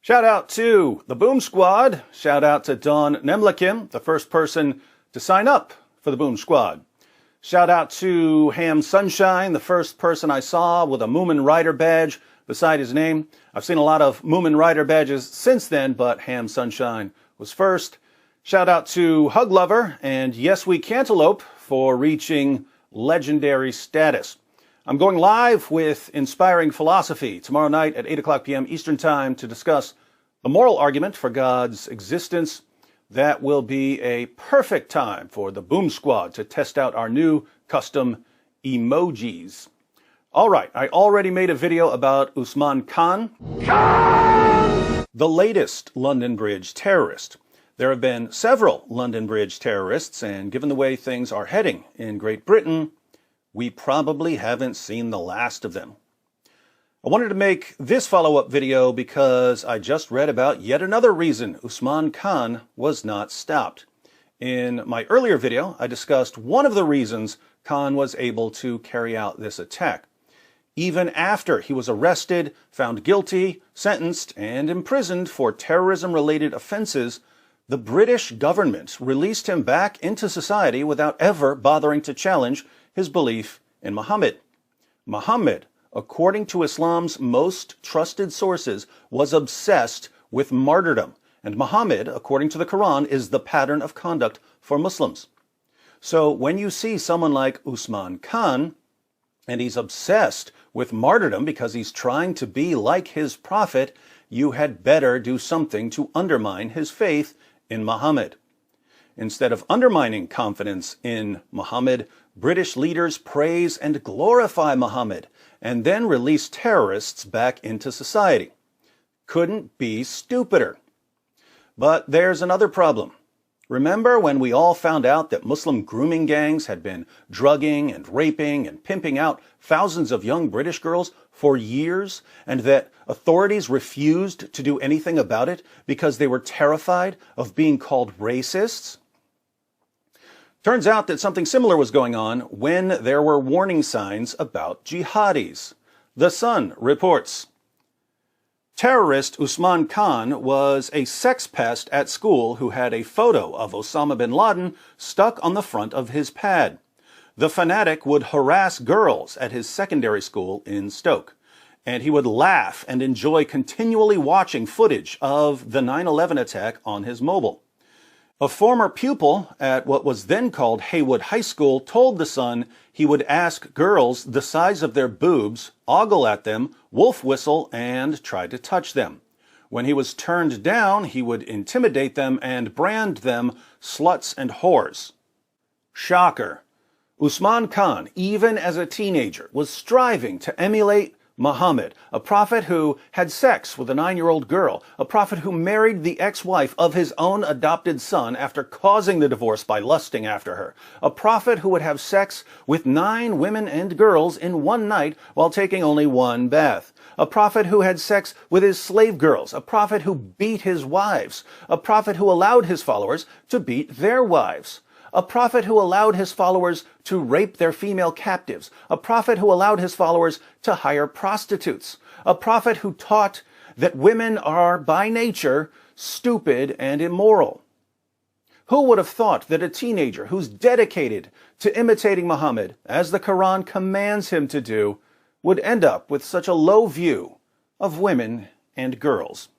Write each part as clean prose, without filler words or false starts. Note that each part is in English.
Shout out to the Boom Squad. Shout out to Dawn Nemlikim, the first person to sign up for the Boom Squad. Shout out to Ham Sunshine, the first person I saw with a Moomin Rider badge beside his name. I've seen a lot of Moomin Rider badges since then, but Ham Sunshine was first. Shout out to Hug Lover and Yes We Cantaloupe for reaching legendary status. I'm going live with Inspiring Philosophy tomorrow night at 8 o'clock p.m. Eastern Time to discuss the moral argument for God's existence. That will be a perfect time for the Boom Squad to test out our new custom emojis. All right, I already made a video about Usman Khan, the latest London Bridge terrorist. There have been several London Bridge terrorists, and given the way things are heading in Great Britain, we probably haven't seen the last of them. I wanted to make this follow-up video because I just read about yet another reason Usman Khan was not stopped. In my earlier video, I discussed one of the reasons Khan was able to carry out this attack. Even after he was arrested, found guilty, sentenced, and imprisoned for terrorism-related offenses, the British government released him back into society without ever bothering to challenge his belief in Muhammad. Muhammad, according to Islam's most trusted sources, was obsessed with martyrdom. And Muhammad, according to the Quran, is the pattern of conduct for Muslims. So when you see someone like Usman Khan, and he's obsessed with martyrdom because he's trying to be like his prophet, you had better do something to undermine his faith in Muhammad. Instead of undermining confidence in Muhammad, British leaders praise and glorify Muhammad and then release terrorists back into society. Couldn't be stupider. But there's another problem. Remember when we all found out that Muslim grooming gangs had been drugging and raping and pimping out thousands of young British girls for years, and that authorities refused to do anything about it because they were terrified of being called racists? Turns out that something similar was going on when there were warning signs about jihadis. The Sun reports, terrorist Usman Khan was a sex pest at school who had a photo of Osama bin Laden stuck on the front of his pad. The fanatic would harass girls at his secondary school in Stoke, and he would laugh and enjoy continually watching footage of the 9/11 attack on his mobile. A former pupil at what was then called Haywood High School told The Sun he would ask girls the size of their boobs, ogle at them, wolf whistle, and try to touch them. When he was turned down, he would intimidate them and brand them sluts and whores. Shocker. Usman Khan, even as a teenager, was striving to emulate Muhammad, a prophet who had sex with a 9-year-old girl, a prophet who married the ex-wife of his own adopted son after causing the divorce by lusting after her, a prophet who would have sex with 9 women and girls in one night while taking only one bath, a prophet who had sex with his slave girls, a prophet who beat his wives, a prophet who allowed his followers to beat their wives, a prophet who allowed his followers to rape their female captives, a prophet who allowed his followers to hire prostitutes, a prophet who taught that women are, by nature, stupid and immoral. Who would have thought that a teenager who's dedicated to imitating Muhammad, as the Quran commands him to do, would end up with such a low view of women and girls?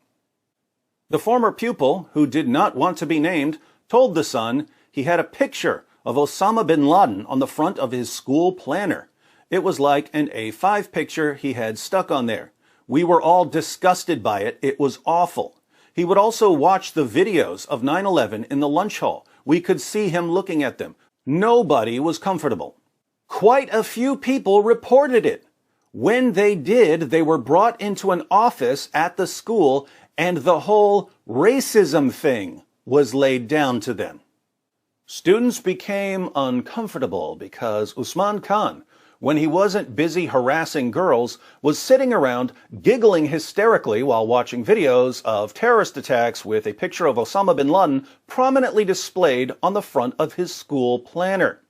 The former pupil, who did not want to be named, told The Sun he had a picture of Osama bin Laden on the front of his school planner. It was like an A5 picture he had stuck on there. We were all disgusted by it. It was awful. He would also watch the videos of 9/11 in the lunch hall. We could see him looking at them. Nobody was comfortable. Quite a few people reported it. When they did, they were brought into an office at the school, and the whole racism thing was laid down to them. Students became uncomfortable because Usman Khan, when he wasn't busy harassing girls, was sitting around giggling hysterically while watching videos of terrorist attacks with a picture of Osama bin Laden prominently displayed on the front of his school planner.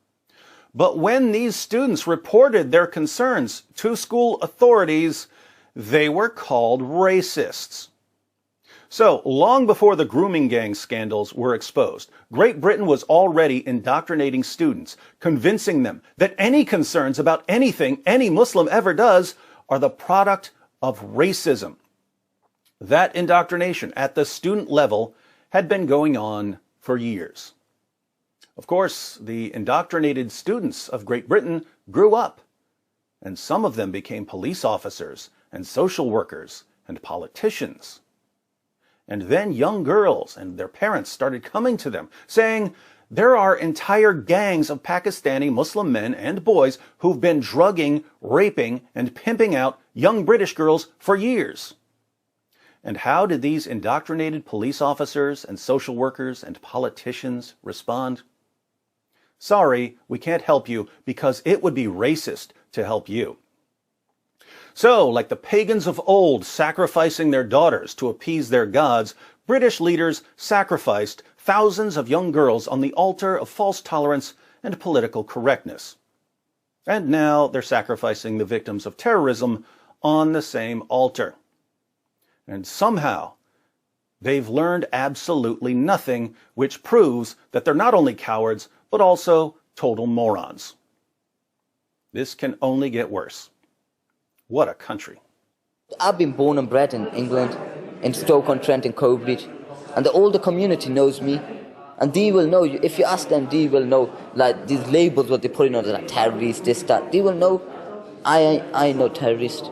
But when these students reported their concerns to school authorities, they were called racists. So, long before the grooming gang scandals were exposed, Great Britain was already indoctrinating students, convincing them that any concerns about anything any Muslim ever does are the product of racism. That indoctrination at the student level had been going on for years. Of course, the indoctrinated students of Great Britain grew up, and some of them became police officers and social workers and politicians. And then young girls and their parents started coming to them, saying, there are entire gangs of Pakistani Muslim men and boys who've been drugging, raping, and pimping out young British girls for years. And how did these indoctrinated police officers and social workers and politicians respond? Sorry, we can't help you because it would be racist to help you. So, like the pagans of old sacrificing their daughters to appease their gods, British leaders sacrificed thousands of young girls on the altar of false tolerance and political correctness. And now they're sacrificing the victims of terrorism on the same altar. And somehow, they've learned absolutely nothing, which proves that they're not only cowards, but also total morons. This can only get worse. What a country. I've been born and bred in England, in Stoke-on-Trent, in Cobridge, and the older community knows me, and they will know you. If you ask them, they will know, like these labels what they put in on, like terrorist, this, that. They will know I know terrorist.